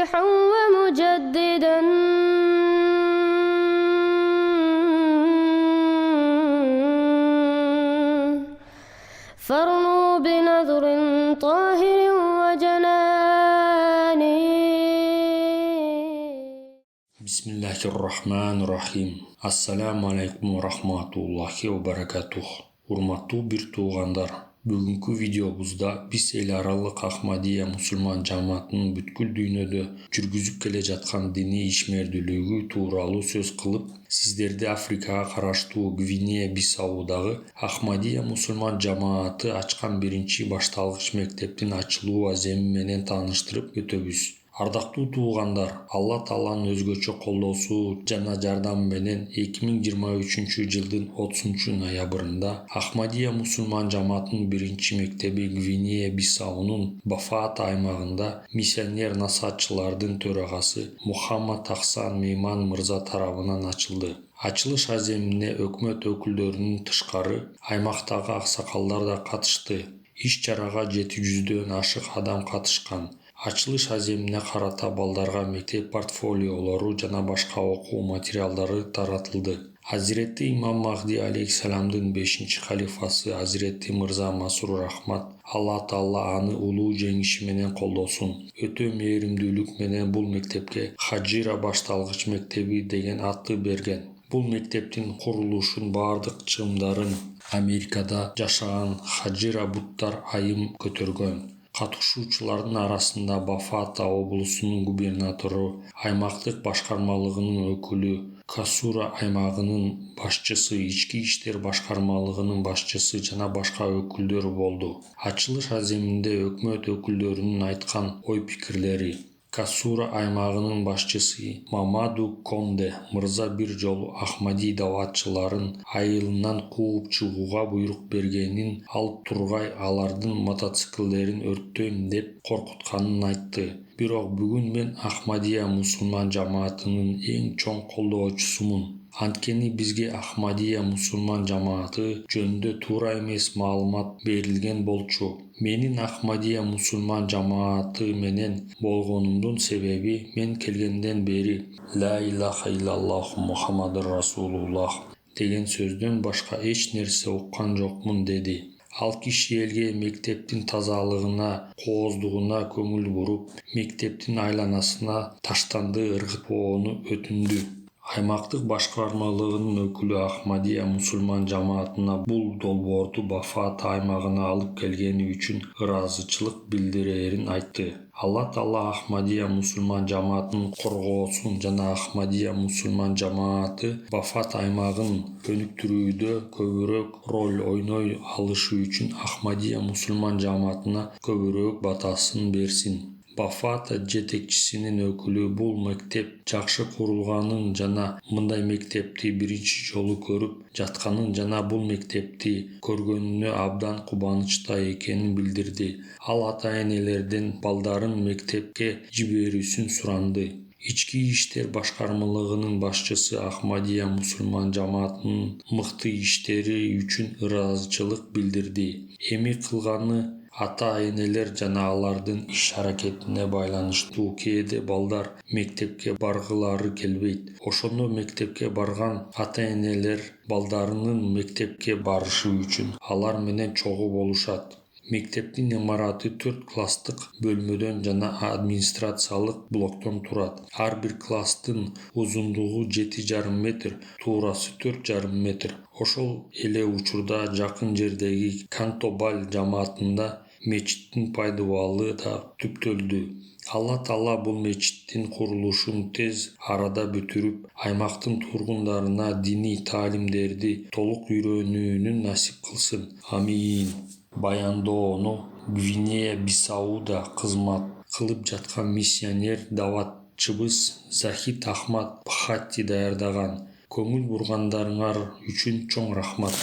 ناصحا ومجددا فارنوا بنذر طاهر وجنان. Bismillahirrahmanirrahim. Assalamu alaikum wa rahmatullahi wa barakatuh. Урматтуу бир туугандар, бүгүнкү видеобузда биз эл аралык Ахмадия мусулман жамаатынын бүткүл дүйнөдө жүргүзүп келе жаткан диний ишмердүүлүгү тууралуу сөз кылып, сиздерди Африкага караштуу Гвинея-Бисаудагы Ахмадия мусулман жамааты ачкан биринчи башталгыч мектептин ачылуу аземи менен тааныштырып өтөбүз. Ардактуу туугандар, Алла Тааланын өзгөчө колдоосу жана жардамы менен 2023 жылдын 30 ноябрында Ахмадия мусулман жамаатынын биринчи мектеби Гвинея-Бисаунун Бафаата аймагында миссионер насаатчылардын төрагасы Мухаммад Ахсан Мейман мырза тарабынан ачылды. Ачылыш аземине өкмөт өкүлдөрүнүн тышкары аймактагы аксакалдар да катышты. Иш-чарага 700дөн ашык адам катышкан. Ачылыш аземине карата балдарга мектеп портфолиолору жана башка окуу материалдары таратылды. Азиретти Имам Махди алейхиссаламдын 5-халифасы Азиретти Мырза Масрур Ахмад Алла Таала аны улуу жеңиши менен колдосун. Өтө мээримдүүлүк менен бул мектепке Хаджира башталгыч мектеби деген атты берген. Бул мектептин курулушун бардык чыгымдарын Америкада жашаган Хаджира Буттар айым көтөргөн. Катышуучулардын арасында Бафаата облусунун губернатору, аймактык башкармалыгынын өкүлү, Касура аймагынын башчысы, ички иштер башкармалыгынын башчысы жана башка өкүлдөр болду. Ачылыш аземинде өкмөт өкүлдөрүнүн айткан ой-пикирлери. Касура аймагынын башчысы Мамаду Конде мырза бир жолу Ахмади даватчыларын айылынан кууп чыгууга буйрук бергенин, ал тургай алардын мотоциклдерин өрттөйм деп коркутканын айтты. Бирок бүгүн мен Ахмадия мусулман жамаатынын эң чоң колдоочусумун. Анткени бизге Ахмадия мусулман жамааты жөнүндө туура эмес маалымат берилген болчу. Менин Ахмадия мусулман жамааты менен болгонумдун себеби мен келгенден бери «Ла илаха иллаллах Мухаммадур Расулуллах» деген сөздөн башка эч нерсе уккан жокмун деди. Ал киши элге мектептин тазалыгына, кооздугуна көңүл буруп, мектептин айланасына таштанды ыргытпоону өтүндү. Аймактык башкармалыгынын өкүлү Ахмадия мусулман жамаатына бул долбоорду Бафаата аймагына алып келгени үчүн ыраазычылык билдирээрин айтты. Алла Таала Ахмадия мусулман жамаатын коргоосун жана Ахмадия мусулман жамааты Бафаат аймагын өнүктүрүүдө көбүрөөк роль ойной алышы үчүн Ахмадия мусулман жамаатына көбүрөөк батасын берсин. Бафаата жетекчисинин өкүлү бул мектеп жакшы курулганын жана мындай мектепти биринчи жолу көрүп жатканын жана бул мектепти көргөнүнө абдан кубанычта экенин билдирди. Ал ата-энелерден балдарын мектепке жиберүүсүн суранды. Ички иштер башкармалыгынын башчысы Ахмадия мусулман жамаатынын мыкты иштери үчүн ыраазычылык билдирди. Эми кылганы ата-энелер жана алардын иш-аракетине байланыштуу. Кээде балдар мектепке баргылары келбейт. Ошондо мектепке барган ата-энелер балдарынын мектепке барышы үчүн алар менен чогуу болушат. Мектептин имараты 4 класстык бөлмөдөн жана администрациялык блоктон турат. Ар бир класстын узундугу 7,5 метр, туурасы 4,5 метр. Ошол эле учурда жакын жердеги Кантобаль жамаатында мечиттин пайдубалы да түптөлдү. Алла Таала бул мечиттин курулушун тез арада бүтүрүп, аймактын тургундарына диний таалимдерди толук үйрөнүүнүн насип кылсын. Амин. Баяндоону Гвинея-Бисауда кызмат кылып жаткан миссионер даватчыбыз Захид Ахмад Бхатти даярдаган. Көңүл бургандарыңар үчүн чоң рахмат.